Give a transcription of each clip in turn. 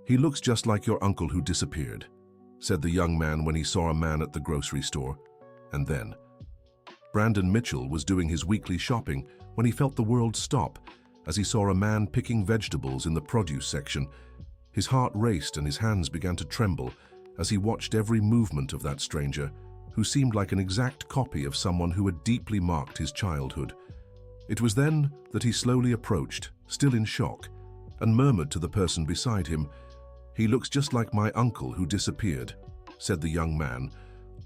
"He looks just like your uncle who disappeared," said the young man when he saw a man at the grocery store. And then, Brandon Mitchell was doing his weekly shopping when he felt the world stop as he saw a man picking vegetables in the produce section. His heart raced and his hands began to tremble as he watched every movement of that stranger, who seemed like an exact copy of someone who had deeply marked his childhood. It was then that he slowly approached, still in shock, and murmured to the person beside him, "He looks just like my uncle who disappeared," said the young man,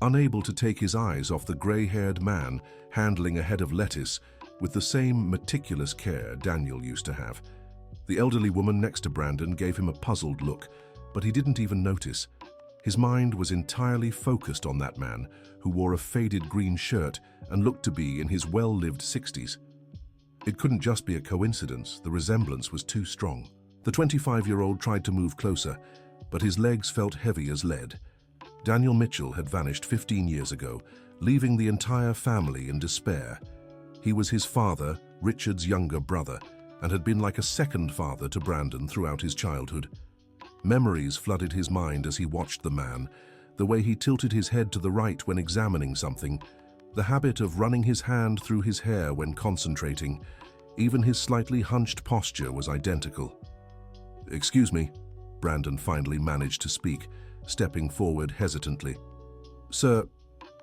unable to take his eyes off the gray-haired man handling a head of lettuce with the same meticulous care Daniel used to have. The elderly woman next to Brandon gave him a puzzled look, but he didn't even notice. His mind was entirely focused on that man, who wore a faded green shirt and looked to be in his well-lived 60s. It couldn't just be a coincidence, the resemblance was too strong. The 25-year-old tried to move closer, but his legs felt heavy as lead. Daniel Mitchell had vanished 15 years ago, leaving the entire family in despair. He was his father, Richard's younger brother, and had been like a second father to Brandon throughout his childhood. Memories flooded his mind as he watched the man, the way he tilted his head to the right when examining something, the habit of running his hand through his hair when concentrating. Even his slightly hunched posture was identical. "Excuse me," Brandon finally managed to speak, stepping forward hesitantly. "Sir,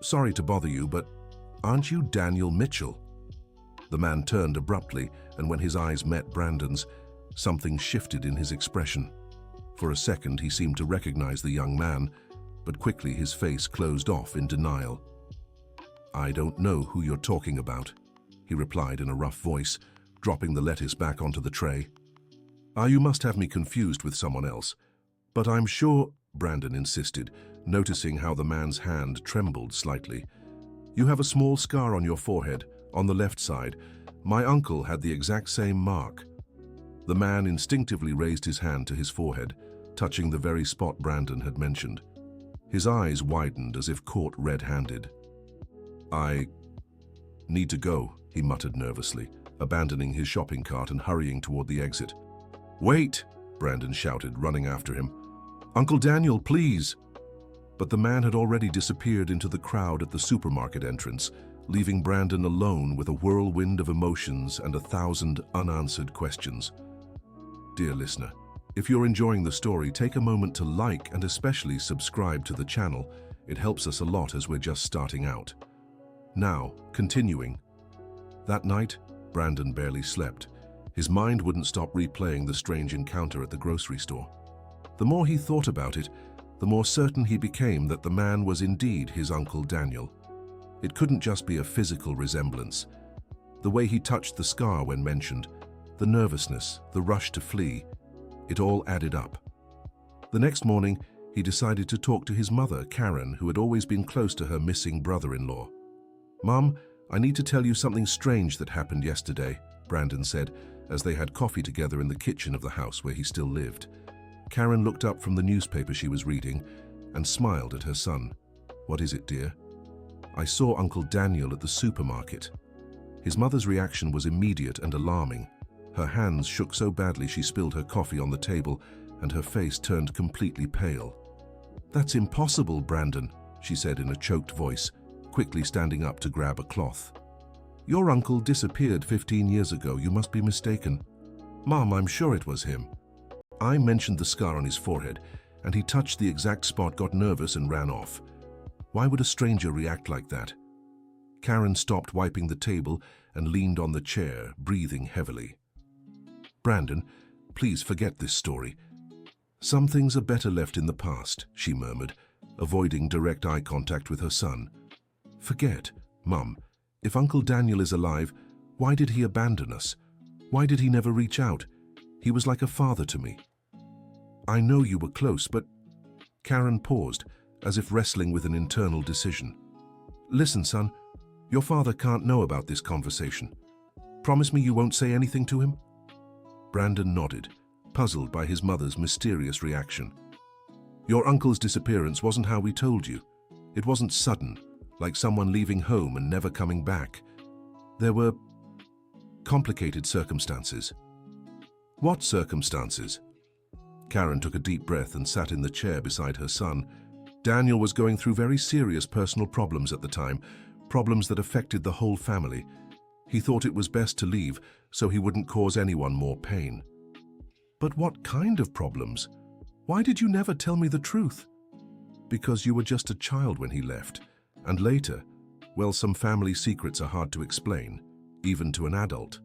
sorry to bother you, but aren't you Daniel Mitchell?" The man turned abruptly, and when his eyes met Brandon's, something shifted in his expression. For a second, he seemed to recognize the young man, but quickly his face closed off in denial. "I don't know who you're talking about," he replied in a rough voice, dropping the lettuce back onto the tray. You must have me confused with someone else. But I'm sure," Brandon insisted, noticing how the man's hand trembled slightly. "You have a small scar on your forehead, on the left side. My uncle had the exact same mark." The man instinctively raised his hand to his forehead, touching the very spot Brandon had mentioned. His eyes widened as if caught red-handed. "I need to go," he muttered nervously, abandoning his shopping cart and hurrying toward the exit. "Wait!" Brandon shouted, running after him. "Uncle Daniel, please!" But the man had already disappeared into the crowd at the supermarket entrance, leaving Brandon alone with a whirlwind of emotions and 1,000 unanswered questions. Dear listener, if you're enjoying the story, take a moment to like and especially subscribe to the channel. It helps us a lot as we're just starting out. Now, continuing. That night, Brandon barely slept. His mind wouldn't stop replaying the strange encounter at the grocery store. The more he thought about it, the more certain he became that the man was indeed his Uncle Daniel. It couldn't just be a physical resemblance. The way he touched the scar when mentioned, the nervousness, the rush to flee, it all added up. The next morning, he decided to talk to his mother, Karen, who had always been close to her missing brother-in-law. "Mom, I need to tell you something strange that happened yesterday," Brandon said, as they had coffee together in the kitchen of the house where he still lived. Karen looked up from the newspaper she was reading and smiled at her son. "What is it, dear?" "I saw Uncle Daniel at the supermarket." His mother's reaction was immediate and alarming. Her hands shook so badly she spilled her coffee on the table, and her face turned completely pale. "That's impossible, Brandon," she said in a choked voice, quickly standing up to grab a cloth. "Your uncle disappeared 15 years ago. You must be mistaken." "Mom, I'm sure it was him." I mentioned the scar on his forehead, and he touched the exact spot, got nervous, and ran off. Why would a stranger react like that? Karen stopped wiping the table and leaned on the chair, breathing heavily. "Brandon, please forget this story. Some things are better left in the past," she murmured, avoiding direct eye contact with her son. "Forget, Mum. If Uncle Daniel is alive, why did he abandon us? Why did he never reach out? He was like a father to me." "I know you were close, but..." Karen paused, as if wrestling with an internal decision. "Listen, son, your father can't know about this conversation. Promise me you won't say anything to him?" Brandon nodded, puzzled by his mother's mysterious reaction. "Your uncle's disappearance wasn't how we told you. It wasn't sudden, like someone leaving home and never coming back. There were complicated circumstances." "What circumstances?" Karen took a deep breath and sat in the chair beside her son. Daniel was going through very serious personal problems at the time, problems that affected the whole family. He thought it was best to leave so he wouldn't cause anyone more pain. But what kind of problems? Why did you never tell me the truth? Because you were just a child when he left. And later, well, some family secrets are hard to explain, even to an adult.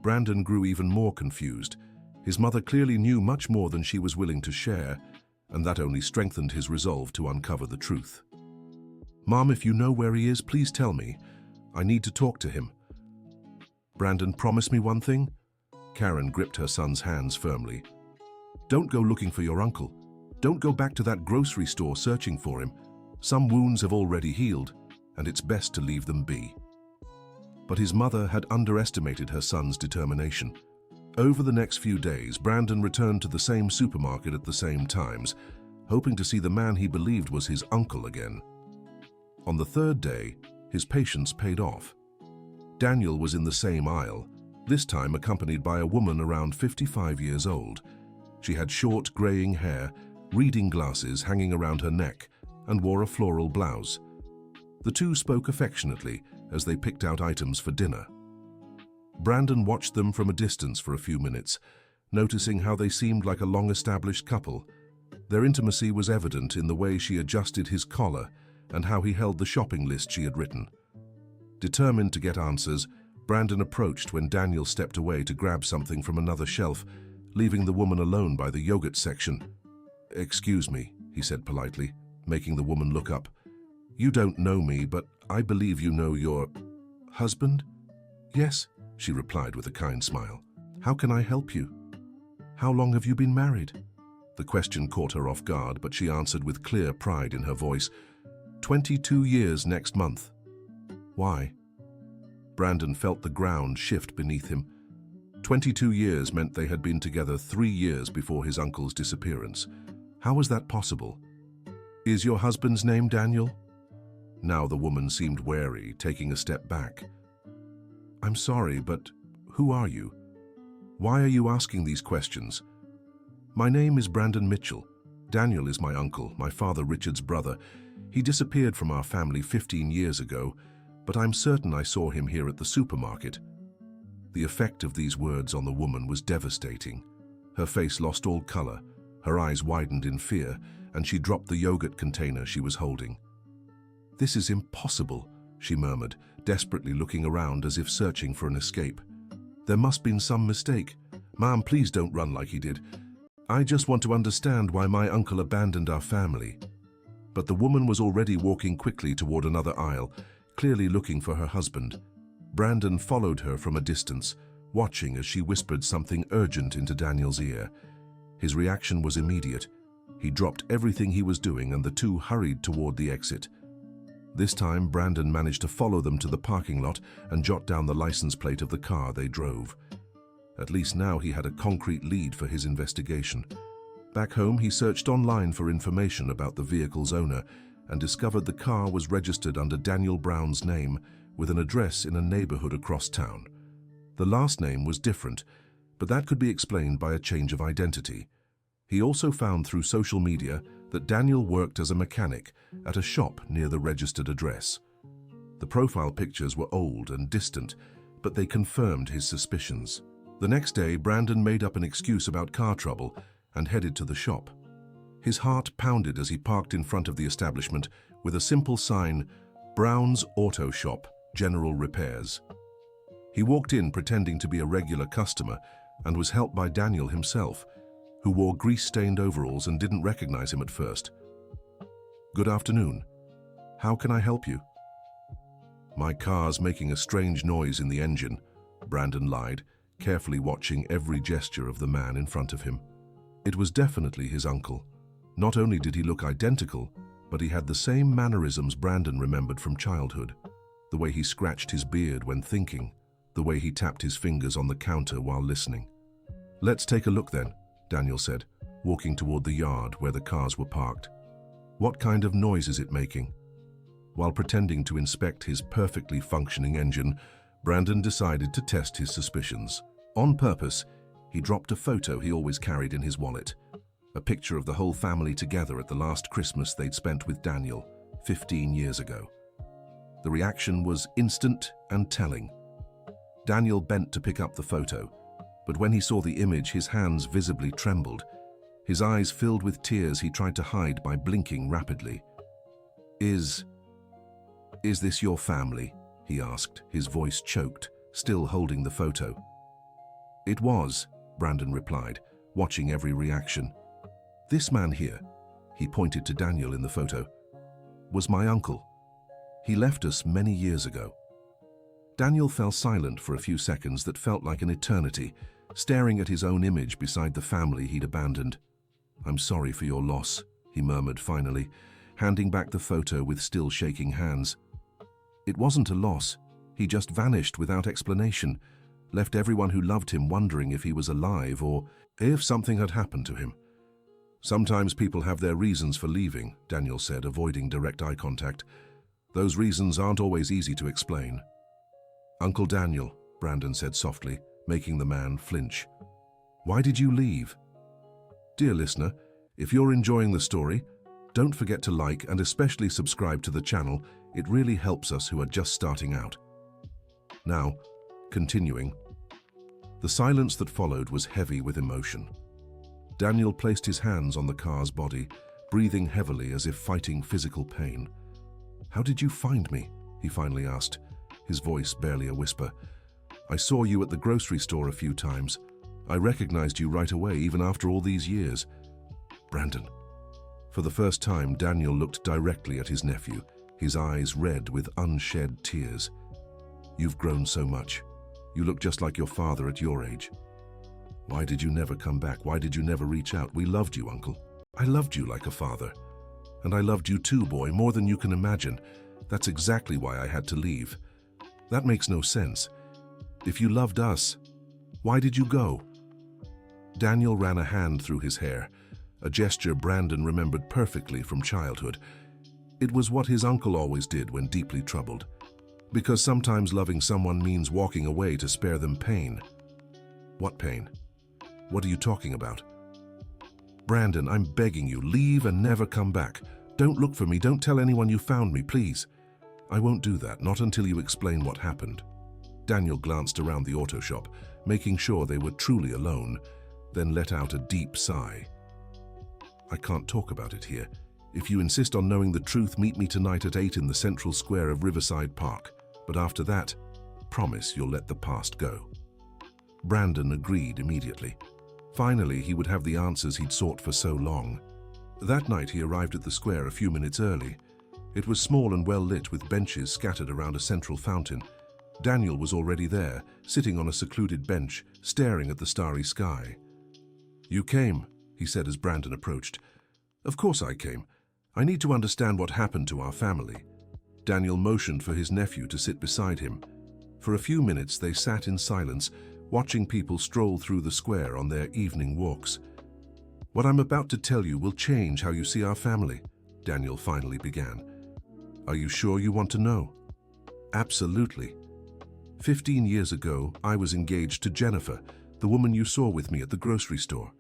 Brandon grew even more confused. His mother clearly knew much more than she was willing to share, and that only strengthened his resolve to uncover the truth. "Mom, if you know where he is, please tell me. I need to talk to him." "Brandon, promise me one thing?" Karen gripped her son's hands firmly. "Don't go looking for your uncle. Don't go back to that grocery store searching for him. Some wounds have already healed, and it's best to leave them be." But his mother had underestimated her son's determination. Over the next few days, Brandon returned to the same supermarket at the same times, hoping to see the man he believed was his uncle again. On the third day, his patience paid off. Daniel was in the same aisle, this time accompanied by a woman around 55 years old. She had short, graying hair, reading glasses hanging around her neck, and wore a floral blouse. The two spoke affectionately as they picked out items for dinner. Brandon watched them from a distance for a few minutes, noticing how they seemed like a long-established couple. Their intimacy was evident in the way she adjusted his collar and how he held the shopping list she had written. Determined to get answers, Brandon approached when Daniel stepped away to grab something from another shelf, leaving the woman alone by the yogurt section. "Excuse me," he said politely, making the woman look up. "You don't know me, but I believe you know your husband?" "Yes," she replied with a kind smile. "How can I help you?" "How long have you been married?" The question caught her off guard, but she answered with clear pride in her voice. 22 years next month." "Why?" Brandon felt the ground shift beneath him. 22 years meant they had been together 3 years before his uncle's disappearance. How was that possible? "Is your husband's name Daniel?" Now the woman seemed wary, taking a step back. "I'm sorry, but who are you? Why are you asking these questions?" "My name is Brandon Mitchell. Daniel is my uncle, my father Richard's brother. He disappeared from our family 15 years ago, but I'm certain I saw him here at the supermarket." The effect of these words on the woman was devastating. Her face lost all color, her eyes widened in fear, and she dropped the yogurt container she was holding. "This is impossible," she murmured, desperately looking around as if searching for an escape. "There must have been some mistake. Mom, please don't run like he did. I just want to understand why my uncle abandoned our family." But the woman was already walking quickly toward another aisle, clearly looking for her husband. Brandon followed her from a distance, watching as she whispered something urgent into Daniel's ear. His reaction was immediate. He dropped everything he was doing and the two hurried toward the exit. This time, Brandon managed to follow them to the parking lot and jot down the license plate of the car they drove. At least now he had a concrete lead for his investigation. Back home, he searched online for information about the vehicle's owner and discovered the car was registered under Daniel Brown's name with an address in a neighborhood across town. The last name was different, but that could be explained by a change of identity. He also found through social media that Daniel worked as a mechanic at a shop near the registered address. The profile pictures were old and distant, but they confirmed his suspicions. The next day, Brandon made up an excuse about car trouble and headed to the shop. His heart pounded as he parked in front of the establishment with a simple sign, "Brown's Auto Shop, General Repairs." He walked in pretending to be a regular customer and was helped by Daniel himself, who wore grease-stained overalls and didn't recognize him at first. "Good afternoon. How can I help you?" "My car's making a strange noise in the engine," Brandon lied, carefully watching every gesture of the man in front of him. It was definitely his uncle. Not only did he look identical, but he had the same mannerisms Brandon remembered from childhood. The way he scratched his beard when thinking, the way he tapped his fingers on the counter while listening. "Let's take a look then," Daniel said, walking toward the yard where the cars were parked. "What kind of noise is it making?" While pretending to inspect his perfectly functioning engine, Brandon decided to test his suspicions. On purpose, he dropped a photo he always carried in his wallet, a picture of the whole family together at the last Christmas they'd spent with Daniel 15 years ago. The reaction was instant and telling. Daniel bent to pick up the photo, but when he saw the image, his hands visibly trembled. His eyes filled with tears he tried to hide by blinking rapidly. Is this your family?" he asked, his voice choked, still holding the photo. "It was," Brandon replied, watching every reaction. "This man here," he pointed to Daniel in the photo, "was my uncle. He left us many years ago." Daniel fell silent for a few seconds that felt like an eternity, staring at his own image beside the family he'd abandoned. "I'm sorry for your loss," he murmured finally, handing back the photo with still shaking hands. "It wasn't a loss. He just vanished without explanation, left everyone who loved him wondering if he was alive or if something had happened to him." "Sometimes people have their reasons for leaving," Daniel said, avoiding direct eye contact. "Those reasons aren't always easy to explain." "Uncle Daniel," Brandon said softly, making the man flinch. "Why did you leave?" Dear listener, if you're enjoying the story, don't forget to like and especially subscribe to the channel. It really helps us who are just starting out. Now, continuing. The silence that followed was heavy with emotion. Daniel placed his hands on the car's body, breathing heavily as if fighting physical pain. "How did you find me?" he finally asked, his voice barely a whisper. "I saw you at the grocery store a few times. I recognized you right away, even after all these years." "Brandon." For the first time, Daniel looked directly at his nephew, his eyes red with unshed tears. "You've grown so much. You look just like your father at your age. Why did you never come back? Why did you never reach out? We loved you, Uncle. I loved you like a father. And I loved you too, boy, more than you can imagine. That's exactly why I had to leave. That makes no sense. If you loved us, why did you go?" Daniel ran a hand through his hair, a gesture Brandon remembered perfectly from childhood. It was what his uncle always did when deeply troubled. Because sometimes loving someone means walking away to spare them pain. "What pain? What are you talking about?" "Brandon, I'm begging you, leave and never come back. Don't look for me, don't tell anyone you found me, please." "I won't do that, not until you explain what happened." Daniel glanced around the auto shop, making sure they were truly alone, then let out a deep sigh. "I can't talk about it here. If you insist on knowing the truth, meet me tonight at 8 in the central square of Riverside Park. But after that, promise you'll let the past go." Brandon agreed immediately. Finally, he would have the answers he'd sought for so long. That night he arrived at the square a few minutes early. It was small and well lit with benches scattered around a central fountain. Daniel was already there, sitting on a secluded bench, staring at the starry sky. "You came," he said as Brandon approached. "Of course I came. I need to understand what happened to our family." Daniel motioned for his nephew to sit beside him. For a few minutes they sat in silence, watching people stroll through the square on their evening walks. "What I'm about to tell you will change how you see our family," Daniel finally began. "Are you sure you want to know?" "Absolutely. 15 years ago, I was engaged to Jennifer, the woman you saw with me at the grocery store.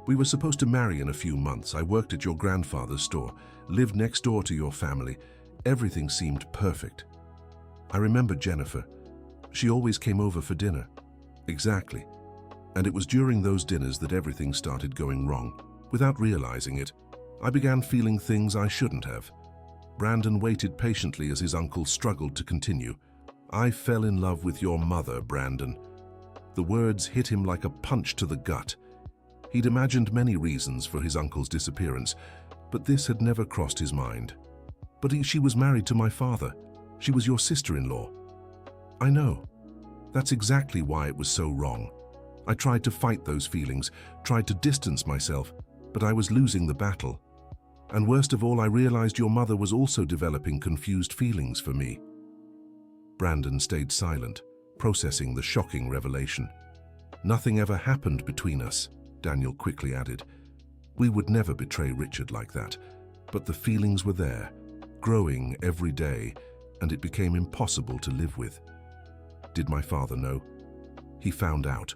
We were supposed to marry in a few months. I worked at your grandfather's store, lived next door to your family. Everything seemed perfect. I remember Jennifer. She always came over for dinner." "Exactly. And it was during those dinners that everything started going wrong. Without realizing it, I began feeling things I shouldn't have." Brandon waited patiently as his uncle struggled to continue. "I fell in love with your mother, Brandon." The words hit him like a punch to the gut. He'd imagined many reasons for his uncle's disappearance, but this had never crossed his mind. "But she was married to my father. She was your sister-in-law." "I know. That's exactly why it was so wrong. I tried to fight those feelings, tried to distance myself, but I was losing the battle. And worst of all, I realized your mother was also developing confused feelings for me." Brandon stayed silent, processing the shocking revelation. "Nothing ever happened between us," Daniel quickly added. "We would never betray Richard like that, but the feelings were there, growing every day, and it became impossible to live with." "Did my father know?" "He found out.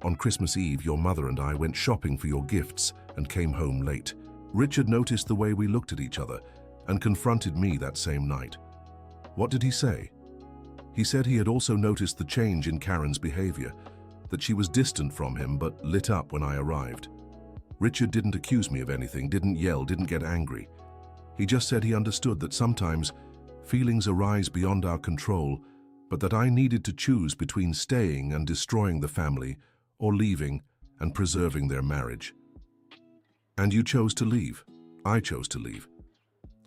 On Christmas Eve, your mother and I went shopping for your gifts and came home late. Richard noticed the way we looked at each other and confronted me that same night. What did he say? He said he had also noticed the change in Karen's behavior, that she was distant from him but lit up when I arrived. Richard didn't accuse me of anything, didn't yell, didn't get angry. He just said he understood that sometimes feelings arise beyond our control, but that I needed to choose between staying and destroying the family or leaving and preserving their marriage. And you chose to leave. I chose to leave.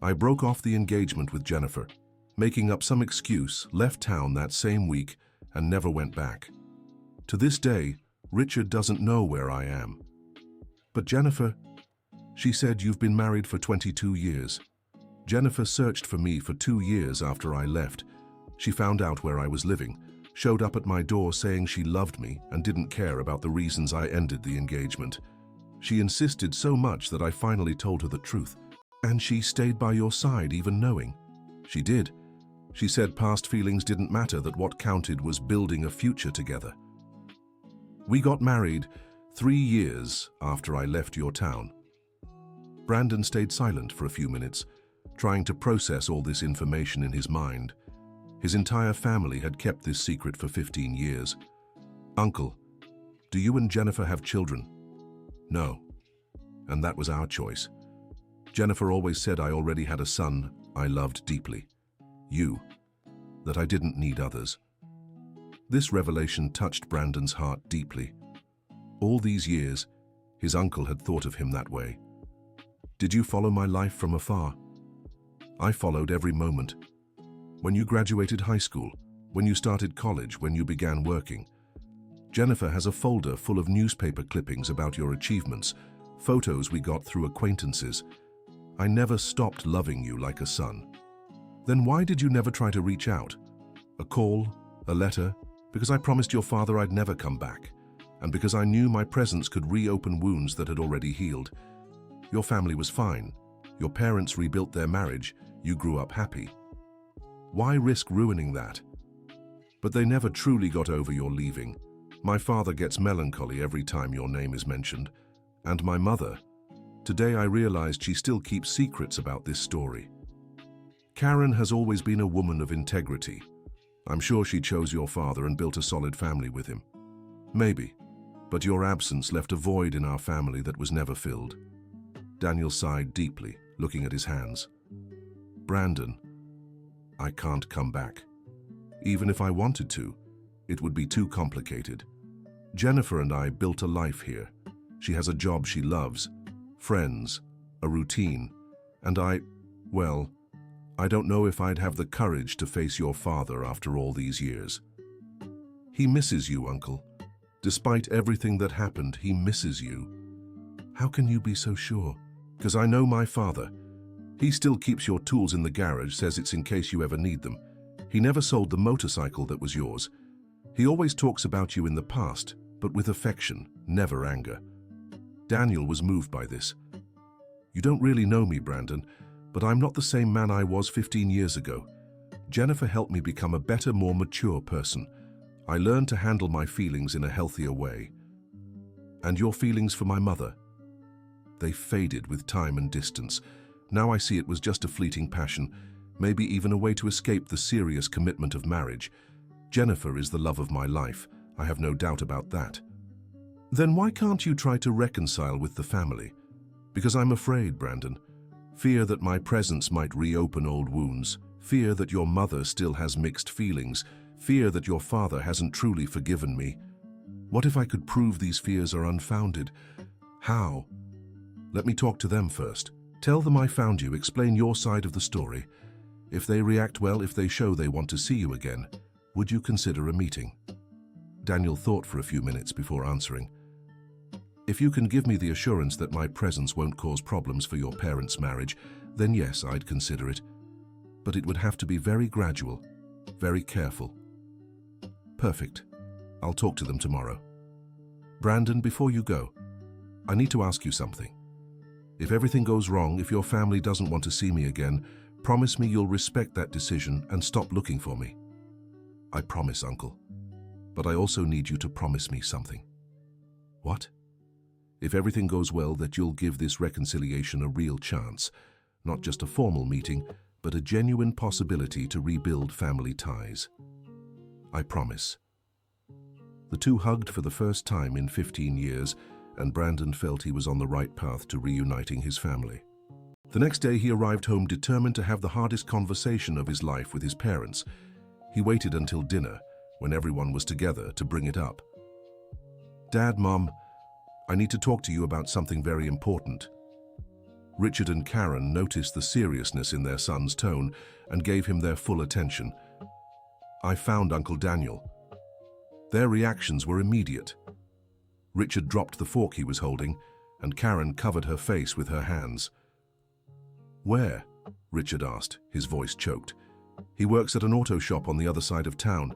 I broke off the engagement with Jennifer, making up some excuse, left town that same week, and never went back. To this day, Richard doesn't know where I am. But Jennifer, she said, you've been married for 22 years. Jennifer searched for me for 2 years after I left. She found out where I was living, showed up at my door saying she loved me and didn't care about the reasons I ended the engagement. She insisted so much that I finally told her the truth. And she stayed by your side even knowing. She did. She said past feelings didn't matter, that what counted was building a future together. We got married 3 years after I left your town. Brandon stayed silent for a few minutes, trying to process all this information in his mind. His entire family had kept this secret for 15 years. Uncle, do you and Jennifer have children? No. And that was our choice. Jennifer always said I already had a son I loved deeply. You. That I didn't need others. This revelation touched Brandon's heart deeply. All these years, his uncle had thought of him that way. Did you follow my life from afar? I followed every moment. When you graduated high school, when you started college, when you began working. Jennifer has a folder full of newspaper clippings about your achievements, photos we got through acquaintances. I never stopped loving you like a son. Then why did you never try to reach out? A call, a letter? Because I promised your father I'd never come back, and because I knew my presence could reopen wounds that had already healed. Your family was fine. Your parents rebuilt their marriage. You grew up happy. Why risk ruining that? But they never truly got over your leaving. My father gets melancholy every time your name is mentioned. And my mother. Today I realized she still keeps secrets about this story. Karen has always been a woman of integrity. I'm sure she chose your father and built a solid family with him. Maybe. But your absence left a void in our family that was never filled. Daniel sighed deeply, looking at his hands. Brandon, I can't come back. Even if I wanted to, it would be too complicated. Jennifer and I built a life here. She has a job she loves, friends, a routine, and I don't know if I'd have the courage to face your father after all these years. He misses you, Uncle. Despite everything that happened, he misses you. How can you be so sure? Because I know my father. He still keeps your tools in the garage, says it's in case you ever need them. He never sold the motorcycle that was yours. He always talks about you in the past, but with affection, never anger. Daniel was moved by this. You don't really know me, Brandon, but I'm not the same man I was 15 years ago. Jennifer helped me become a better, more mature person. I learned to handle my feelings in a healthier way. And your feelings for my mother? They faded with time and distance. Now I see it was just a fleeting passion, maybe even a way to escape the serious commitment of marriage. Jennifer is the love of my life. I have no doubt about that. Then why can't you try to reconcile with the family? Because I'm afraid, Brandon. Fear that my presence might reopen old wounds. Fear that your mother still has mixed feelings. Fear that your father hasn't truly forgiven me. What if I could prove these fears are unfounded? How? Let me talk to them first. Tell them I found you, explain your side of the story. If they react well, if they show they want to see you again, would you consider a meeting? Daniel thought for a few minutes before answering. If you can give me the assurance that my presence won't cause problems for your parents' marriage, then yes, I'd consider it. But it would have to be very gradual, very careful. Perfect. I'll talk to them tomorrow. Brandon, before you go, I need to ask you something. If everything goes wrong, if your family doesn't want to see me again, promise me you'll respect that decision and stop looking for me. I promise, Uncle. But I also need you to promise me something. What? If everything goes well, that you'll give this reconciliation a real chance, not just a formal meeting, but a genuine possibility to rebuild family ties. I promise. The two hugged for the first time in 15 years, and Brandon felt he was on the right path to reuniting his family. The next day he arrived home determined to have the hardest conversation of his life with his parents. He waited until dinner, when everyone was together, to bring it up. "Dad, Mom, I need to talk to you about something very important." Richard and Karen noticed the seriousness in their son's tone and gave him their full attention. "I found Uncle Daniel." Their reactions were immediate. Richard dropped the fork he was holding, and Karen covered her face with her hands. "Where?" Richard asked, his voice choked. "He works at an auto shop on the other side of town.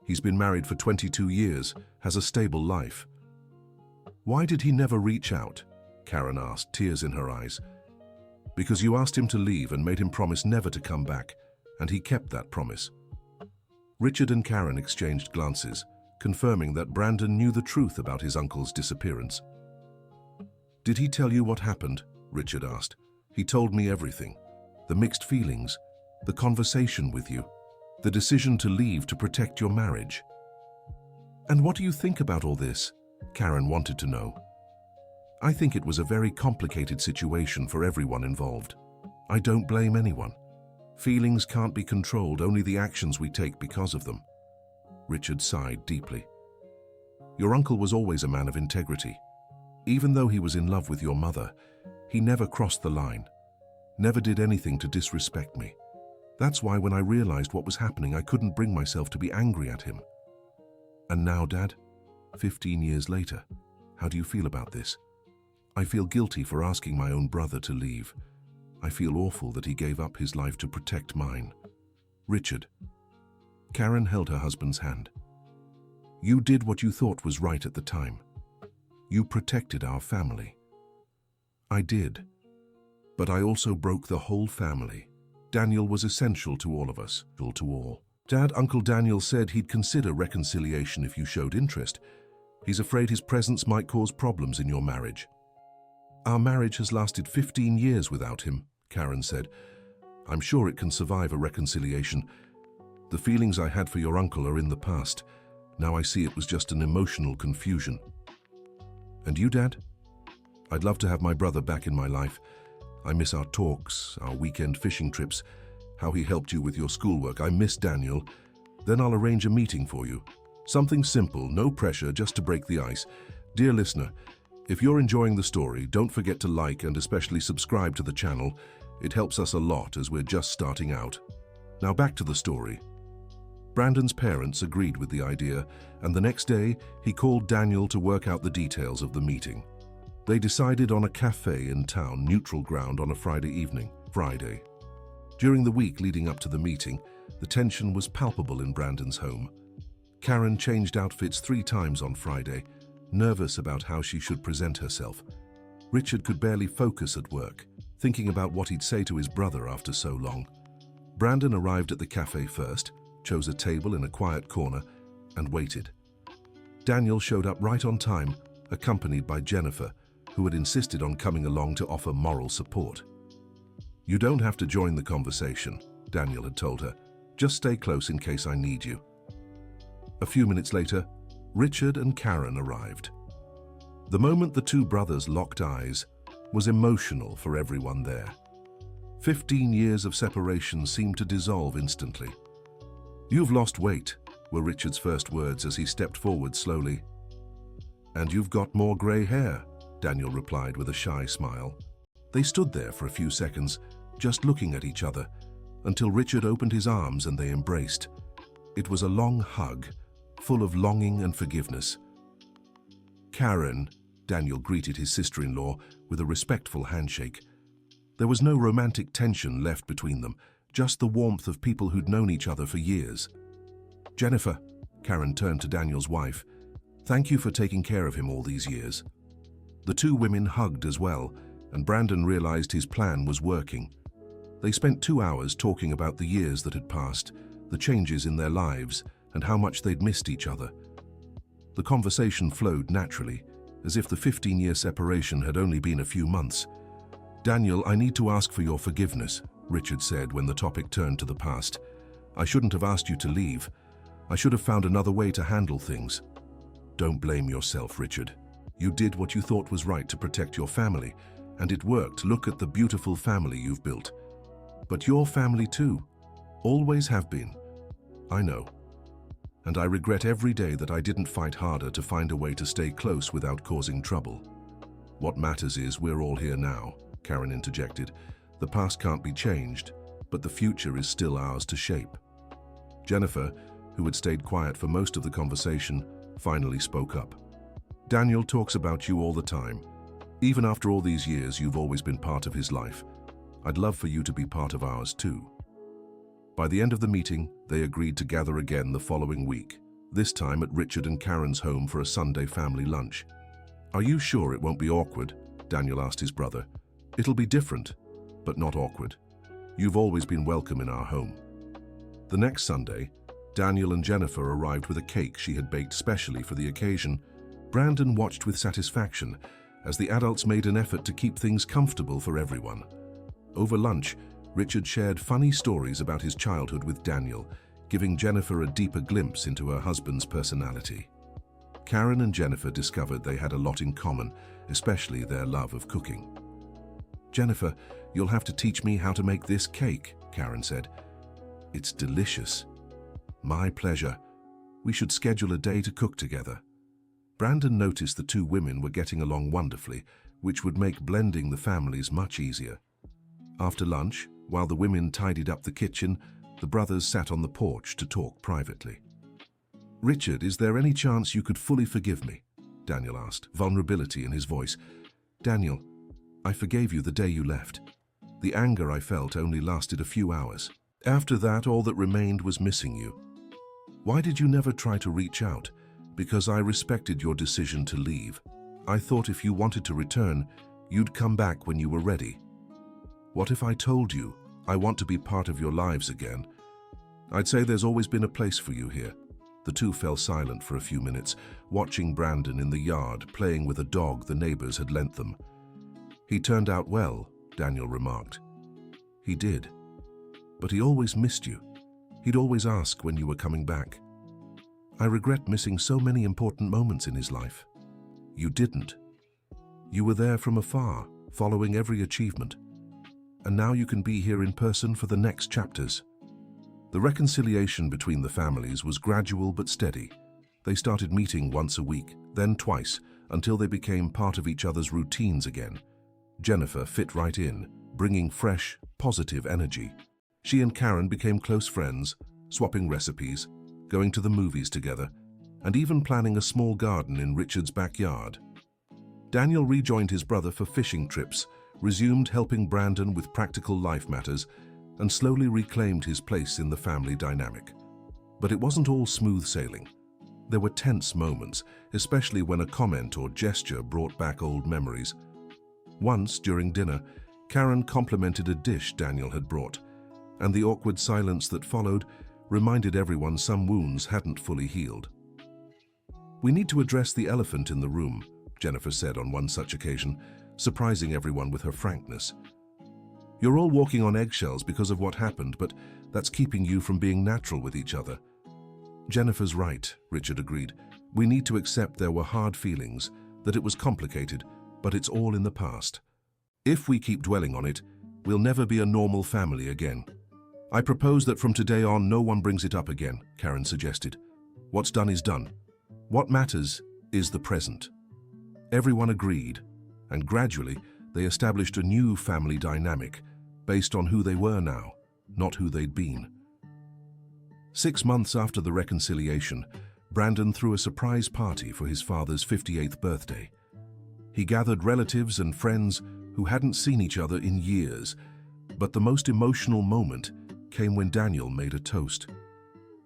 He's been married for 22 years, has a stable life." "Why did he never reach out?" Karen asked, tears in her eyes. "Because you asked him to leave and made him promise never to come back, and he kept that promise." Richard and Karen exchanged glances, confirming that Brandon knew the truth about his uncle's disappearance. "Did he tell you what happened?" Richard asked. "He told me everything. The mixed feelings, the conversation with you, the decision to leave to protect your marriage." "And what do you think about all this?" Karen wanted to know. "I think it was a very complicated situation for everyone involved. I don't blame anyone. Feelings can't be controlled, only the actions we take because of them." Richard sighed deeply. "Your uncle was always a man of integrity. Even though he was in love with your mother, he never crossed the line, never did anything to disrespect me. That's why when I realized what was happening, I couldn't bring myself to be angry at him." "And now, Dad, 15 years later, how do you feel about this?" "I feel guilty for asking my own brother to leave. I feel awful that he gave up his life to protect mine." "Richard." Karen held her husband's hand. "You did what you thought was right at the time. You protected our family." "I did. But I also broke the whole family. Daniel was essential to all of us, to all. Dad, Uncle Daniel said he'd consider reconciliation if you showed interest. He's afraid his presence might cause problems in your marriage." "Our marriage has lasted 15 years without him," Karen said. "I'm sure it can survive a reconciliation. The feelings I had for your uncle are in the past. Now I see it was just an emotional confusion." "And you, Dad?" "I'd love to have my brother back in my life. I miss our talks, our weekend fishing trips, how he helped you with your schoolwork. I miss Daniel. Then I'll arrange a meeting for you. Something simple, no pressure, just to break the ice. Dear listener, if you're enjoying the story, don't forget to like and especially subscribe to the channel. It helps us a lot as we're just starting out. Now back to the story. Brandon's parents agreed with the idea, and the next day he called Daniel to work out the details of the meeting. They decided on a cafe in town, neutral ground, on a Friday evening. During the week leading up to the meeting, the tension was palpable in Brandon's home. Karen changed outfits 3 times on Friday, nervous about how she should present herself. Richard could barely focus at work, thinking about what he'd say to his brother after so long. Brandon arrived at the cafe first, chose a table in a quiet corner, and waited. Daniel showed up right on time, accompanied by Jennifer, who had insisted on coming along to offer moral support. "You don't have to join the conversation," Daniel had told her. "Just stay close in case I need you." A few minutes later, Richard and Karen arrived. The moment the two brothers locked eyes was emotional for everyone there. 15 years of separation seemed to dissolve instantly. "You've lost weight," were Richard's first words as he stepped forward slowly. "And you've got more grey hair," Daniel replied with a shy smile. They stood there for a few seconds, just looking at each other, until Richard opened his arms and they embraced. It was a long hug, full of longing and forgiveness. "Karen," Daniel greeted his sister-in-law with a respectful handshake. There was no romantic tension left between them, just the warmth of people who'd known each other for years. "Jennifer," Karen turned to Daniel's wife, "thank you for taking care of him all these years." The two women hugged as well, and Brandon realized his plan was working. They spent 2 hours talking about the years that had passed, the changes in their lives, and how much they'd missed each other. The conversation flowed naturally, as if the 15-year separation had only been a few months. "Daniel, I need to ask for your forgiveness," Richard said when the topic turned to the past. "I shouldn't have asked you to leave. I should have found another way to handle things." "Don't blame yourself, Richard. You did what you thought was right to protect your family, and it worked. Look at the beautiful family you've built. But your family too. Always have been. I know. And I regret every day that I didn't fight harder to find a way to stay close without causing trouble." "What matters is we're all here now," Karen interjected. "The past can't be changed, but the future is still ours to shape." Jennifer, who had stayed quiet for most of the conversation, finally spoke up. "Daniel talks about you all the time. Even after all these years, you've always been part of his life. I'd love for you to be part of ours too." By the end of the meeting, they agreed to gather again the following week, this time at Richard and Karen's home for a Sunday family lunch. "Are you sure it won't be awkward?" Daniel asked his brother. "It'll be different, but not awkward. You've always been welcome in our home." The next Sunday, Daniel and Jennifer arrived with a cake she had baked specially for the occasion. Brandon watched with satisfaction as the adults made an effort to keep things comfortable for everyone. Over lunch, Richard shared funny stories about his childhood with Daniel, giving Jennifer a deeper glimpse into her husband's personality. Karen and Jennifer discovered they had a lot in common, especially their love of cooking. "Jennifer, you'll have to teach me how to make this cake," Karen said. "It's delicious." "My pleasure. We should schedule a day to cook together." Brandon noticed the two women were getting along wonderfully, which would make blending the families much easier. After lunch, while the women tidied up the kitchen, the brothers sat on the porch to talk privately. "Richard, is there any chance you could fully forgive me?" Daniel asked, vulnerability in his voice. "Daniel, I forgave you the day you left. The anger I felt only lasted a few hours. After that, all that remained was missing you. Why did you never try to reach out? Because I respected your decision to leave. I thought if you wanted to return, you'd come back when you were ready. What if I told you I want to be part of your lives again? I'd say there's always been a place for you here." The two fell silent for a few minutes, watching Brandon in the yard playing with a dog the neighbors had lent them. "He turned out well," Daniel remarked. "He did. But he always missed you. He'd always ask when you were coming back. I regret missing so many important moments in his life." "You didn't. You were there from afar, following every achievement. And now you can be here in person for the next chapters." The reconciliation between the families was gradual but steady. They started meeting once a week, then twice, until they became part of each other's routines again. Jennifer fit right in, bringing fresh, positive energy. She and Karen became close friends, swapping recipes, going to the movies together, and even planning a small garden in Richard's backyard. Daniel rejoined his brother for fishing trips, resumed helping Brandon with practical life matters, and slowly reclaimed his place in the family dynamic. But it wasn't all smooth sailing. There were tense moments, especially when a comment or gesture brought back old memories. Once, during dinner, Karen complimented a dish Daniel had brought, and the awkward silence that followed reminded everyone some wounds hadn't fully healed. "We need to address the elephant in the room," Jennifer said on one such occasion, surprising everyone with her frankness. "You're all walking on eggshells because of what happened, but that's keeping you from being natural with each other." "Jennifer's right," Richard agreed. "We need to accept there were hard feelings, that it was complicated, but it's all in the past. If we keep dwelling on it, we'll never be a normal family again." "I propose that from today on no one brings it up again," Karen suggested. "What's done is done. What matters is the present." Everyone agreed, and gradually they established a new family dynamic based on who they were now, not who they'd been. 6 months after the reconciliation, Brandon threw a surprise party for his father's 58th birthday. He gathered relatives and friends who hadn't seen each other in years, but the most emotional moment came when Daniel made a toast.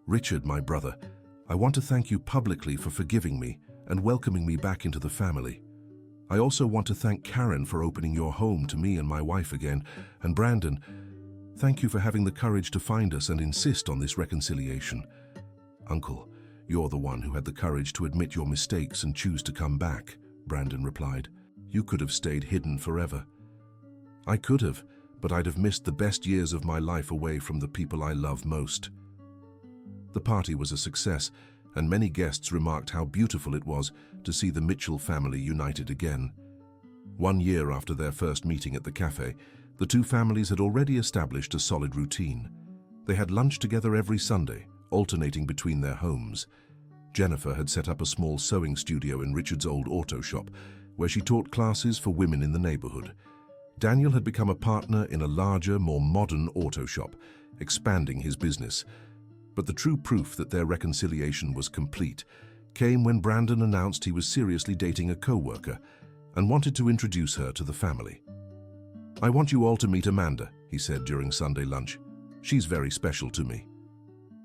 "Richard, my brother, I want to thank you publicly for forgiving me and welcoming me back into the family. I also want to thank Karen for opening your home to me and my wife again, and Brandon, thank you for having the courage to find us and insist on this reconciliation. Uncle, you're the one who had the courage to admit your mistakes and choose to come back," Brandon replied. "You could have stayed hidden forever." "I could have, but I'd have missed the best years of my life away from the people I love most." The party was a success, and many guests remarked how beautiful it was to see the Mitchell family united again. 1 year after their first meeting at the cafe, the two families had already established a solid routine. They had lunch together every Sunday, alternating between their homes. Jennifer had set up a small sewing studio in Richard's old auto shop, where she taught classes for women in the neighborhood. Daniel had become a partner in a larger, more modern auto shop, expanding his business. But the true proof that their reconciliation was complete came when Brandon announced he was seriously dating a co-worker and wanted to introduce her to the family. "I want you all to meet Amanda," he said during Sunday lunch. "She's very special to me."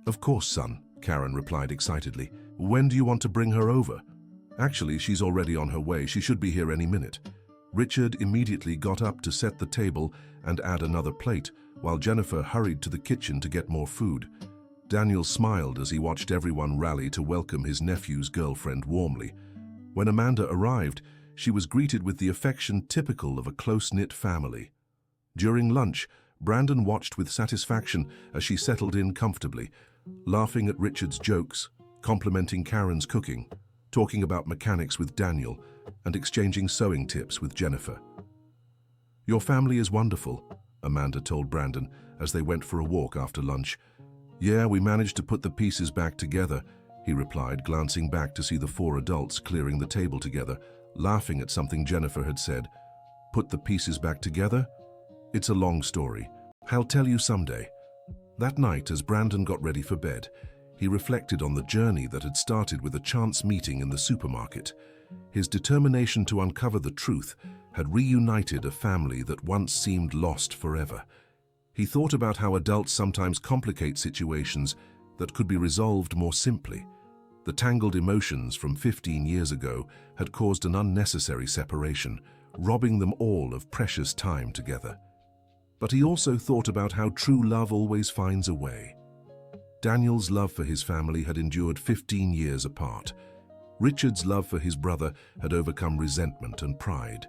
"Of course, son," Karen replied excitedly. "When do you want to bring her over?" "Actually, she's already on her way. She should be here any minute." Richard immediately got up to set the table and add another plate, while Jennifer hurried to the kitchen to get more food. Daniel smiled as he watched everyone rally to welcome his nephew's girlfriend warmly. When Amanda arrived, she was greeted with the affection typical of a close-knit family. During lunch, Brandon watched with satisfaction as she settled in comfortably, laughing at Richard's jokes, complimenting Karen's cooking, talking about mechanics with Daniel, and exchanging sewing tips with Jennifer. "Your family is wonderful," Amanda told Brandon as they went for a walk after lunch. "Yeah, we managed to put the pieces back together," he replied, glancing back to see the 4 adults clearing the table together, laughing at something Jennifer had said. "Put the pieces back together? It's a long story. I'll tell you someday." That night, as Brandon got ready for bed, he reflected on the journey that had started with a chance meeting in the supermarket. His determination to uncover the truth had reunited a family that once seemed lost forever. He thought about how adults sometimes complicate situations that could be resolved more simply. The tangled emotions from 15 years ago had caused an unnecessary separation, robbing them all of precious time together. But he also thought about how true love always finds a way. Daniel's love for his family had endured 15 years apart. Richard's love for his brother had overcome resentment and pride.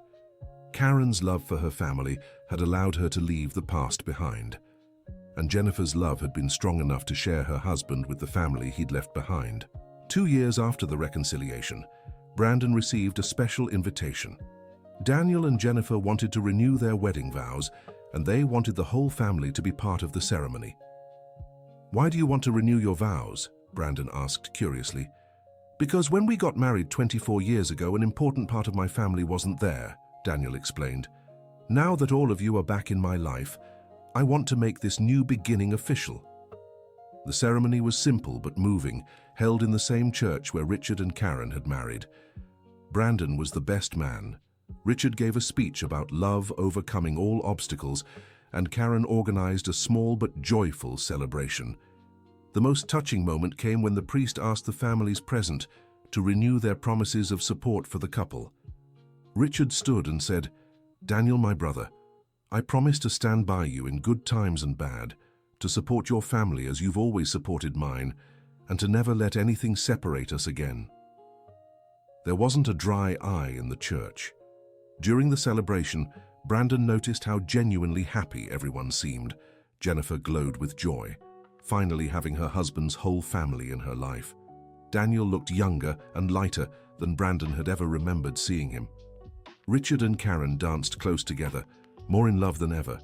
Karen's love for her family had allowed her to leave the past behind. And Jennifer's love had been strong enough to share her husband with the family he'd left behind. 2 years after the reconciliation, Brandon received a special invitation. Daniel and Jennifer wanted to renew their wedding vows, and they wanted the whole family to be part of the ceremony. "Why do you want to renew your vows?" Brandon asked curiously. "Because when we got married 24 years ago, an important part of my family wasn't there," Daniel explained. "Now that all of you are back in my life, I want to make this new beginning official." The ceremony was simple but moving, held in the same church where Richard and Karen had married. Brandon was the best man. Richard gave a speech about love overcoming all obstacles, and Karen organized a small but joyful celebration. The most touching moment came when the priest asked the families present to renew their promises of support for the couple. Richard stood and said, "Daniel, my brother, I promise to stand by you in good times and bad, to support your family as you've always supported mine, and to never let anything separate us again." There wasn't a dry eye in the church. During the celebration, Brandon noticed how genuinely happy everyone seemed. Jennifer glowed with joy, finally having her husband's whole family in her life. Daniel looked younger and lighter than Brandon had ever remembered seeing him. Richard and Karen danced close together, more in love than ever.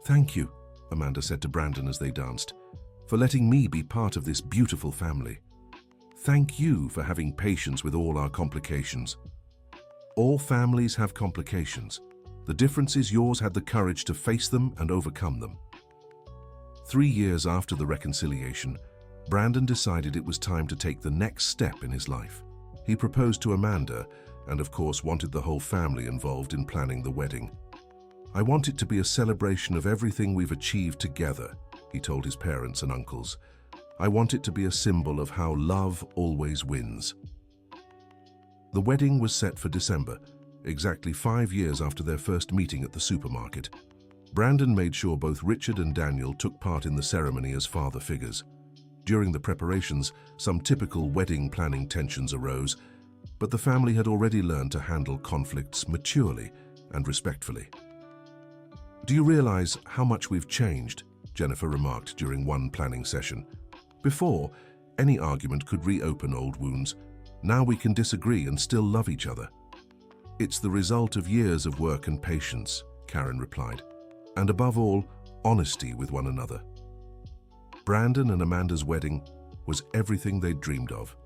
"Thank you," Amanda said to Brandon as they danced, "for letting me be part of this beautiful family. Thank you for having patience with all our complications." All families have complications. The difference is yours had the courage to face them and overcome them. 3 years after the reconciliation, Brandon decided it was time to take the next step in his life. He proposed to Amanda and, of course, wanted the whole family involved in planning the wedding. "I want it to be a celebration of everything we've achieved together," he told his parents and uncles. "I want it to be a symbol of how love always wins." The wedding was set for December, exactly 5 years after their first meeting at the supermarket. Brandon made sure both Richard and Daniel took part in the ceremony as father figures. During the preparations, some typical wedding planning tensions arose. but the family had already learned to handle conflicts maturely and respectfully. "Do you realize how much we've changed?" Jennifer remarked during one planning session. "Before, any argument could reopen old wounds. Now we can disagree and still love each other." "It's the result of years of work and patience," Karen replied, "and above all, honesty with one another." Brandon and Amanda's wedding was everything they'd dreamed of.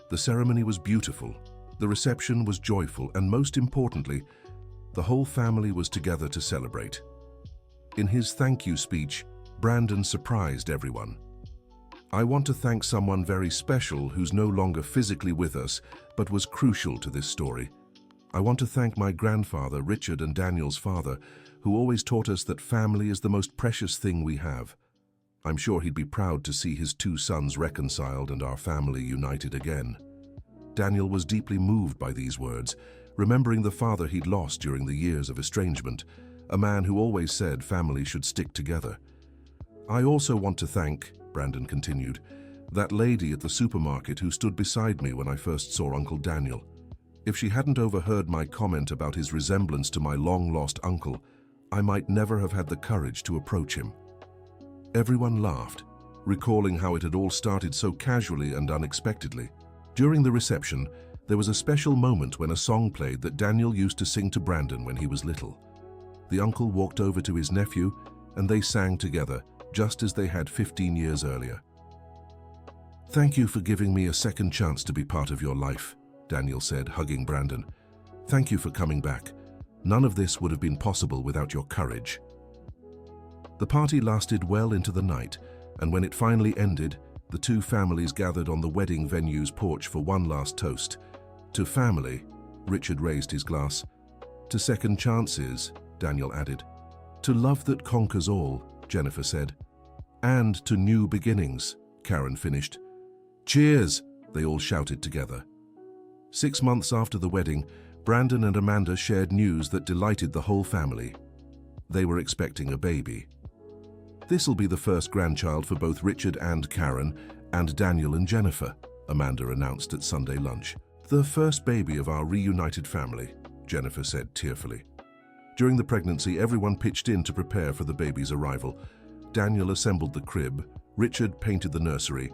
The ceremony was beautiful, the reception was joyful, and most importantly, the whole family was together to celebrate. In his thank you speech, Brandon surprised everyone. "I want to thank someone very special who's no longer physically with us, but was crucial to this story. I want to thank my grandfather, Richard, and Daniel's father, who always taught us that family is the most precious thing we have. I'm sure he'd be proud to see his two sons reconciled and our family united again." Daniel was deeply moved by these words, remembering the father he'd lost during the years of estrangement, a man who always said family should stick together. "I also want to thank," Brandon continued, "that lady at the supermarket who stood beside me when I first saw Uncle Daniel. If she hadn't overheard my comment about his resemblance to my long-lost uncle, I might never have had the courage to approach him." Everyone laughed, recalling how it had all started so casually and unexpectedly. During the reception, there was a special moment when a song played that Daniel used to sing to Brandon when he was little. The uncle walked over to his nephew, and they sang together, just as they had 15 years earlier. "Thank you for giving me a second chance to be part of your life," Daniel said, hugging Brandon. "Thank you for coming back. None of this would have been possible without your courage." The party lasted well into the night, and when it finally ended, the two families gathered on the wedding venue's porch for one last toast. "To family," Richard raised his glass. "To second chances," Daniel added. "To love that conquers all," Jennifer said. "And to new beginnings," Karen finished. "Cheers!" they all shouted together. 6 months after the wedding, Brandon and Amanda shared news that delighted the whole family. They were expecting a baby. "This'll be the first grandchild for both Richard and Karen, and Daniel and Jennifer," Amanda announced at Sunday lunch. "The first baby of our reunited family," Jennifer said tearfully. During the pregnancy, everyone pitched in to prepare for the baby's arrival. Daniel assembled the crib, Richard painted the nursery,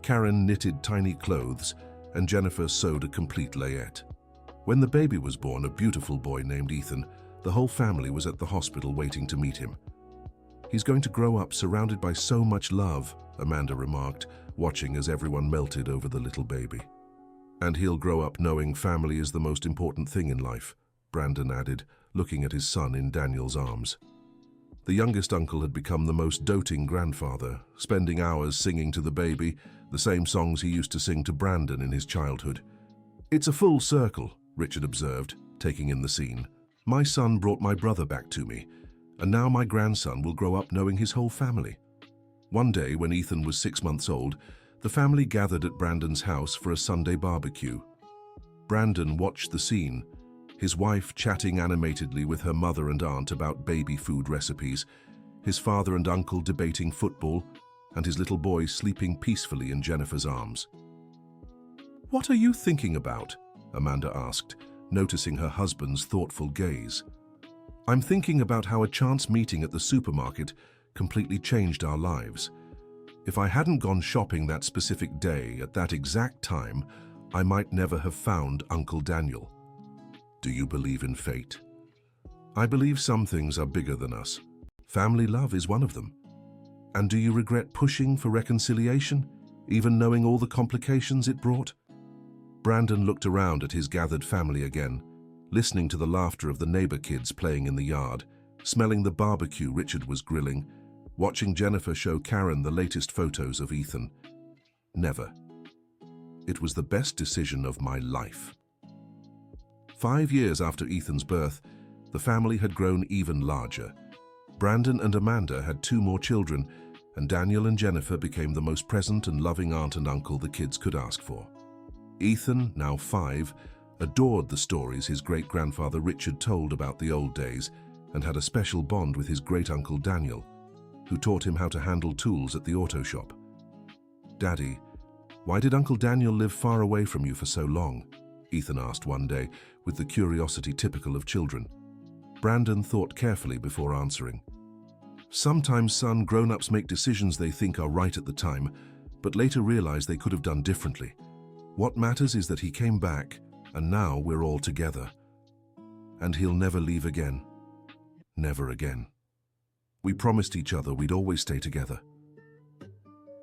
Karen knitted tiny clothes, and Jennifer sewed a complete layette. When the baby was born, a beautiful boy named Ethan, the whole family was at the hospital waiting to meet him. "He's going to grow up surrounded by so much love," Amanda remarked, watching as everyone melted over the little baby. "And he'll grow up knowing family is the most important thing in life," Brandon added, looking at his son in Daniel's arms. The youngest uncle had become the most doting grandfather, spending hours singing to the baby the same songs he used to sing to Brandon in his childhood. "It's a full circle," Richard observed, taking in the scene. "My son brought my brother back to me, and now my grandson will grow up knowing his whole family." One day, when Ethan was 6 months old, the family gathered at Brandon's house for a Sunday barbecue. Brandon watched the scene, his wife chatting animatedly with her mother and aunt about baby food recipes, his father and uncle debating football, and his little boy sleeping peacefully in Jennifer's arms. "What are you thinking about?" Amanda asked, noticing her husband's thoughtful gaze. "I'm thinking about how a chance meeting at the supermarket completely changed our lives. If I hadn't gone shopping that specific day at that exact time, I might never have found Uncle Daniel." "Do you believe in fate?" "I believe some things are bigger than us. Family love is one of them." "And do you regret pushing for reconciliation, even knowing all the complications it brought?" Brandon looked around at his gathered family again, listening to the laughter of the neighbor kids playing in the yard, smelling the barbecue Richard was grilling, watching Jennifer show Karen the latest photos of Ethan. Never. It was the best decision of my life. 5 years after Ethan's birth, the family had grown even larger. Brandon and Amanda had 2 more children, and Daniel and Jennifer became the most present and loving aunt and uncle the kids could ask for. Ethan, now 5, adored the stories his great-grandfather Richard told about the old days and had a special bond with his great-uncle Daniel, who taught him how to handle tools at the auto shop. "Daddy, why did Uncle Daniel live far away from you for so long?" Ethan asked one day, with the curiosity typical of children. Brandon thought carefully before answering. Sometimes, son, grown-ups make decisions they think are right at the time, but later realize they could have done differently. What matters is that he came back, and now we're all together. And he'll never leave again. Never again. We promised each other we'd always stay together.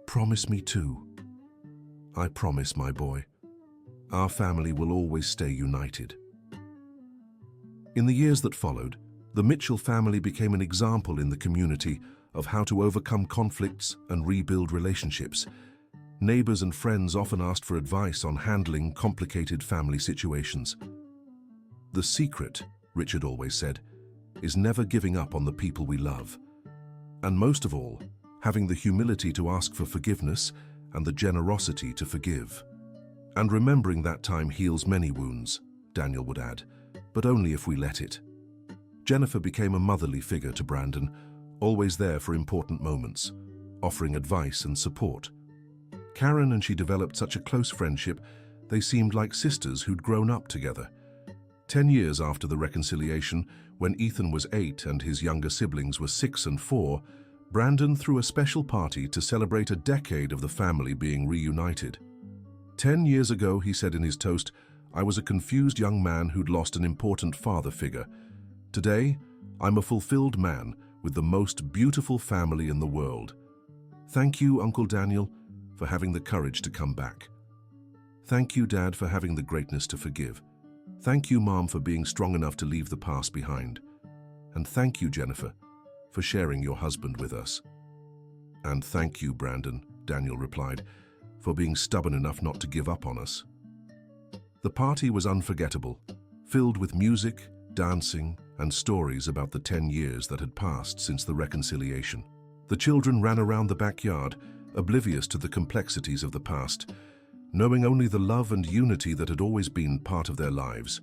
Promise me too. I promise, my boy. Our family will always stay united. In the years that followed, the Mitchell family became an example in the community of how to overcome conflicts and rebuild relationships. Neighbors and friends often asked for advice on handling complicated family situations. The secret, Richard always said, is never giving up on the people we love. And most of all, having the humility to ask for forgiveness and the generosity to forgive. And remembering that time heals many wounds, Daniel would add, but only if we let it. Jennifer became a motherly figure to Brandon, always there for important moments, offering advice and support. Karen and she developed such a close friendship, they seemed like sisters who'd grown up together. 10 years after the reconciliation, when Ethan was 8 and his younger siblings were 6 and 4, Brandon threw a special party to celebrate a decade of the family being reunited. 10 years ago, he said in his toast, I was a confused young man who'd lost an important father figure. Today, I'm a fulfilled man with the most beautiful family in the world. Thank you, Uncle Daniel, for having the courage to come back. Thank you, Dad, for having the greatness to forgive. Thank you, Mom, for being strong enough to leave the past behind. And thank you, Jennifer, for sharing your husband with us. And thank you, Brandon, Daniel replied, for being stubborn enough not to give up on us. The party was unforgettable, filled with music, dancing, and stories about the 10 years that had passed since the reconciliation. The children ran around the backyard, oblivious to the complexities of the past, knowing only the love and unity that had always been part of their lives.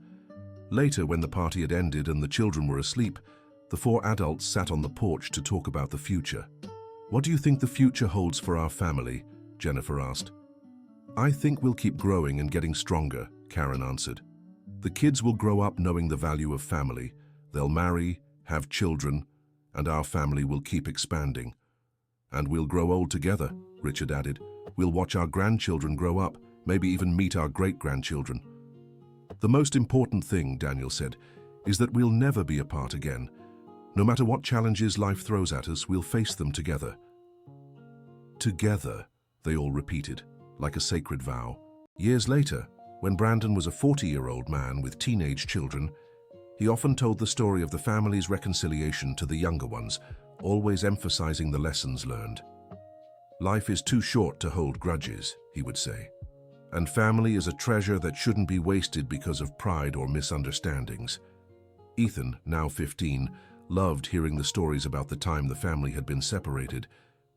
Later, when the party had ended and the children were asleep, the 4 adults sat on the porch to talk about the future. What do you think the future holds for our family? Jennifer asked. I think we'll keep growing and getting stronger, Karen answered. The kids will grow up knowing the value of family. They'll marry, have children, and our family will keep expanding. And we'll grow old together, Richard added. We'll watch our grandchildren grow up, maybe even meet our great-grandchildren. The most important thing, Daniel said, is that we'll never be apart again. No matter what challenges life throws at us, we'll face them together. Together, they all repeated, like a sacred vow. Years later, when Brandon was a 40-year-old man with teenage children, he often told the story of the family's reconciliation to the younger ones, always emphasizing the lessons learned. Life is too short to hold grudges, he would say, and family is a treasure that shouldn't be wasted because of pride or misunderstandings. Ethan, now 15, loved hearing the stories about the time the family had been separated,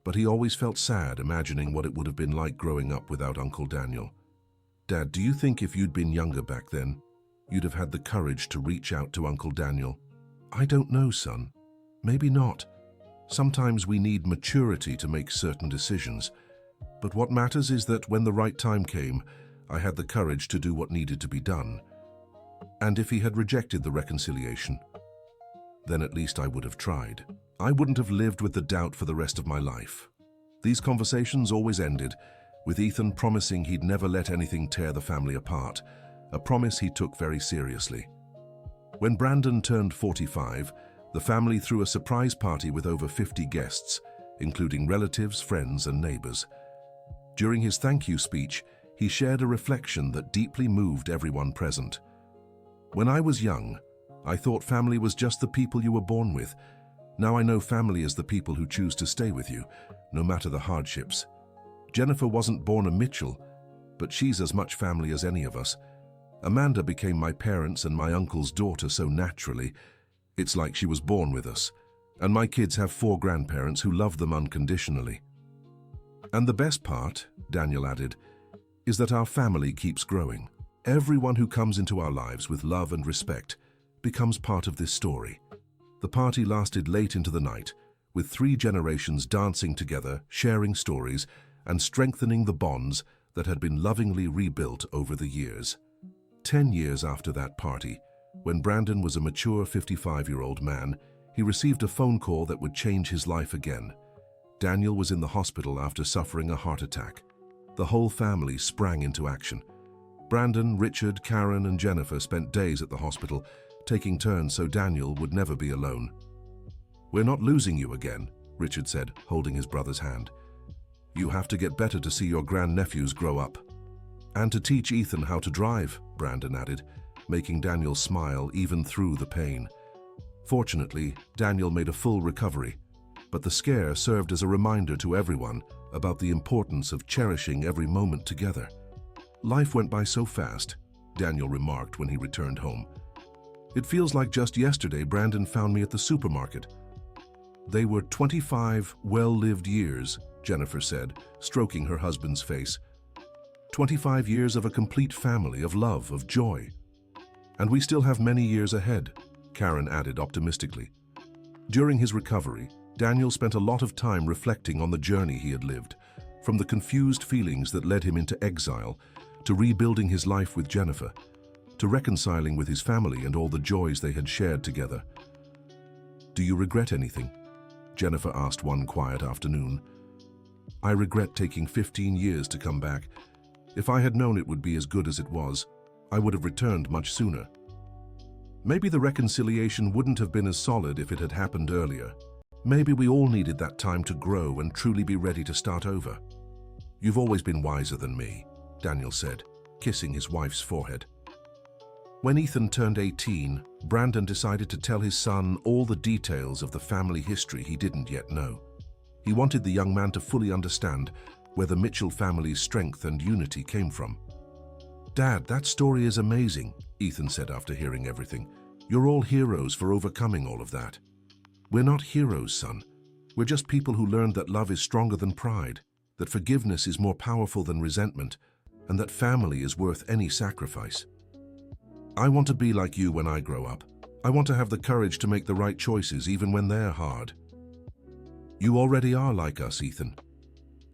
but he always felt sad imagining what it would have been like growing up without Uncle Daniel. Dad, do you think if you'd been younger back then, you'd have had the courage to reach out to Uncle Daniel? I don't know, son. Maybe not. Sometimes we need maturity to make certain decisions. But what matters is that when the right time came, I had the courage to do what needed to be done. And if he had rejected the reconciliation, then at least I would have tried. I wouldn't have lived with the doubt for the rest of my life. These conversations always ended with Ethan promising he'd never let anything tear the family apart, a promise he took very seriously. When Brandon turned 45, the family threw a surprise party with over 50 guests, including relatives, friends, and neighbors. During his thank you speech, he shared a reflection that deeply moved everyone present. When I was young, I thought family was just the people you were born with. Now I know family is the people who choose to stay with you, no matter the hardships. Jennifer wasn't born a Mitchell, but she's as much family as any of us. Amanda became my parents and my uncle's daughter so naturally. It's like she was born with us. And my kids have 4 grandparents who love them unconditionally. And the best part, Daniel added, is that our family keeps growing. Everyone who comes into our lives with love and respect becomes part of this story. The party lasted late into the night, with 3 generations dancing together, sharing stories, and strengthening the bonds that had been lovingly rebuilt over the years. 10 years after that party, when Brandon was a mature 55-year-old man, he received a phone call that would change his life again. Daniel was in the hospital after suffering a heart attack. The whole family sprang into action. Brandon, Richard, Karen, and Jennifer spent days at the hospital, taking turns so Daniel would never be alone. "We're not losing you again," Richard said, holding his brother's hand. "You have to get better to see your grandnephews grow up." "And to teach Ethan how to drive," Brandon added, making Daniel smile even through the pain. Fortunately, Daniel made a full recovery, but the scare served as a reminder to everyone about the importance of cherishing every moment together. "Life went by so fast," Daniel remarked when he returned home. "It feels like just yesterday Brandon found me at the supermarket." "They were 25 well-lived years," Jennifer said, stroking her husband's face. 25 years of a complete family, of love, of joy. "And we still have many years ahead," Karen added optimistically. During his recovery, Daniel spent a lot of time reflecting on the journey he had lived, from the confused feelings that led him into exile, to rebuilding his life with Jennifer, to reconciling with his family and all the joys they had shared together. "Do you regret anything?" Jennifer asked one quiet afternoon. "I regret taking 15 years to come back. If I had known it would be as good as it was, I would have returned much sooner. Maybe the reconciliation wouldn't have been as solid if it had happened earlier. Maybe we all needed that time to grow and truly be ready to start over." "You've always been wiser than me," Daniel said, kissing his wife's forehead. When Ethan turned 18, Brandon decided to tell his son all the details of the family history he didn't yet know. He wanted the young man to fully understand where the Mitchell family's strength and unity came from. "Dad, that story is amazing," Ethan said after hearing everything. "You're all heroes for overcoming all of that." "We're not heroes, son. We're just people who learned that love is stronger than pride, that forgiveness is more powerful than resentment, and that family is worth any sacrifice. I want to be like you when I grow up. I want to have the courage to make the right choices even when they're hard." "You already are like us, Ethan.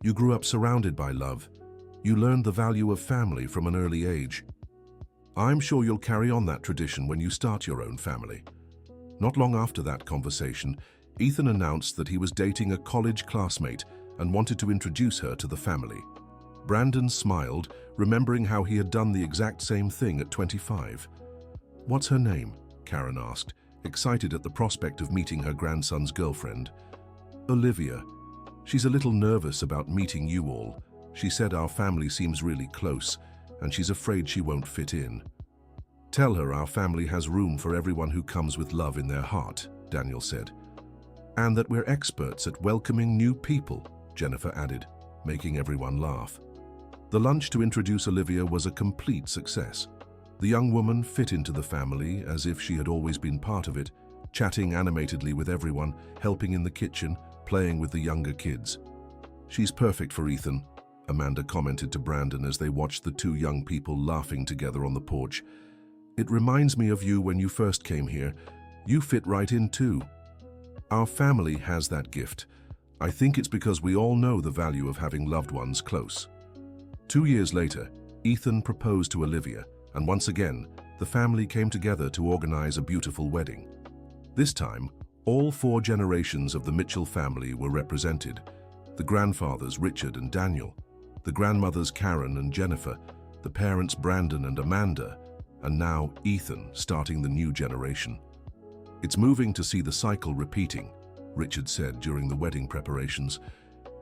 You grew up surrounded by love. You learned the value of family from an early age. I'm sure you'll carry on that tradition when you start your own family." Not long after that conversation, Ethan announced that he was dating a college classmate and wanted to introduce her to the family. Brandon smiled, remembering how he had done the exact same thing at 25. "What's her name?" Karen asked, excited at the prospect of meeting her grandson's girlfriend. "Olivia. She's a little nervous about meeting you all. She said our family seems really close, and she's afraid she won't fit in." "Tell her our family has room for everyone who comes with love in their heart," Daniel said. "And that we're experts at welcoming new people," Jennifer added, making everyone laugh. The lunch to introduce Olivia was a complete success. The young woman fit into the family as if she had always been part of it, chatting animatedly with everyone, helping in the kitchen, playing with the younger kids. "She's perfect for Ethan," Amanda commented to Brandon as they watched the two young people laughing together on the porch. "It reminds me of you when you first came here. You fit right in too." "Our family has that gift. I think it's because we all know the value of having loved ones close." 2 years later, Ethan proposed to Olivia, and once again, the family came together to organize a beautiful wedding. This time, all 4 generations of the Mitchell family were represented: the grandfathers Richard and Daniel, the grandmothers Karen and Jennifer, the parents Brandon and Amanda, and now Ethan starting the new generation. "It's moving to see the cycle repeating," Richard said during the wedding preparations.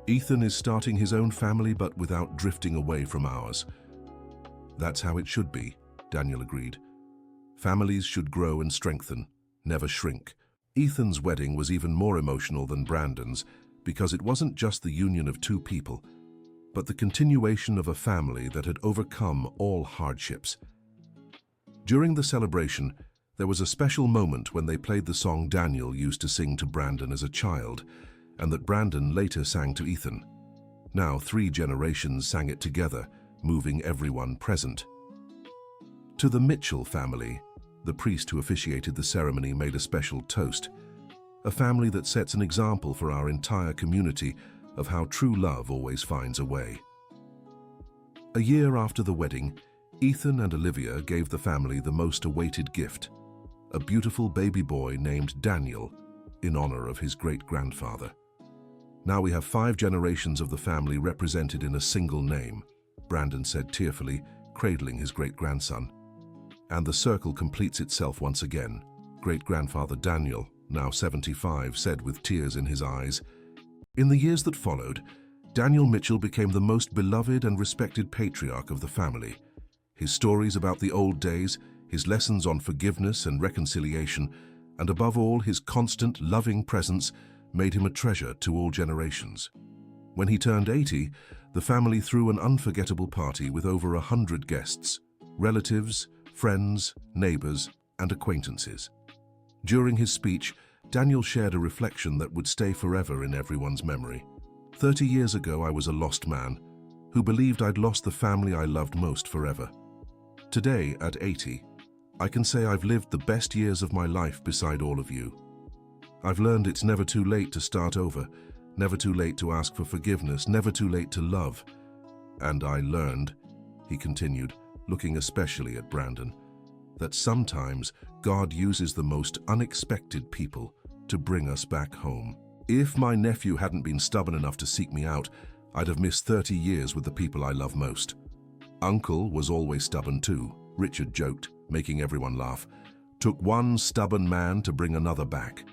"Ethan is starting his own family but without drifting away from ours." "That's how it should be," Daniel agreed. "Families should grow and strengthen, never shrink." Ethan's wedding was even more emotional than Brandon's because it wasn't just the union of 2 people, but the continuation of a family that had overcome all hardships. During the celebration, there was a special moment when they played the song Daniel used to sing to Brandon as a child, and that Brandon later sang to Ethan. Now 3 generations sang it together, moving everyone present. To the Mitchell family, the priest who officiated the ceremony made a special toast, a family that sets an example for our entire community of how true love always finds a way. A year after the wedding, Ethan and Olivia gave the family the most awaited gift, a beautiful baby boy named Daniel, in honor of his great-grandfather. Now we have 5 generations of the family represented in a single name, Brandon said tearfully, cradling his great-grandson. And the circle completes itself once again. Great-grandfather Daniel, now 75, said with tears in his eyes. In the years that followed, Daniel Mitchell became the most beloved and respected patriarch of the family. His stories about the old days, his lessons on forgiveness and reconciliation, and above all, his constant, loving presence made him a treasure to all generations. When he turned 80, the family threw an unforgettable party with over 100 guests, relatives, friends, neighbors, and acquaintances. During his speech, Daniel shared a reflection that would stay forever in everyone's memory. 30 years ago, I was a lost man who believed I'd lost the family I loved most forever. Today, at 80, I can say I've lived the best years of my life beside all of you. I've learned it's never too late to start over, never too late to ask for forgiveness, never too late to love. And I learned, he continued, looking especially at Brandon, that sometimes God uses the most unexpected people to bring us back home. If my nephew hadn't been stubborn enough to seek me out, I'd have missed 30 years with the people I love most. Uncle was always stubborn too, Richard joked, making everyone laugh. Took one stubborn man to bring another back.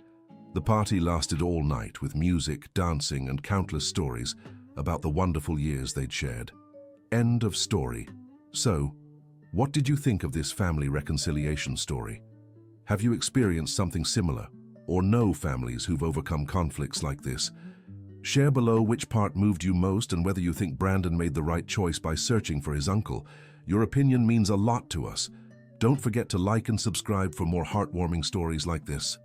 The party lasted all night with music, dancing, and countless stories about the wonderful years they'd shared. End of story. So, what did you think of this family reconciliation story? Have you experienced something similar, or know families who've overcome conflicts like this? Share below which part moved you most and whether you think Brandon made the right choice by searching for his uncle. Your opinion means a lot to us. Don't forget to like and subscribe for more heartwarming stories like this.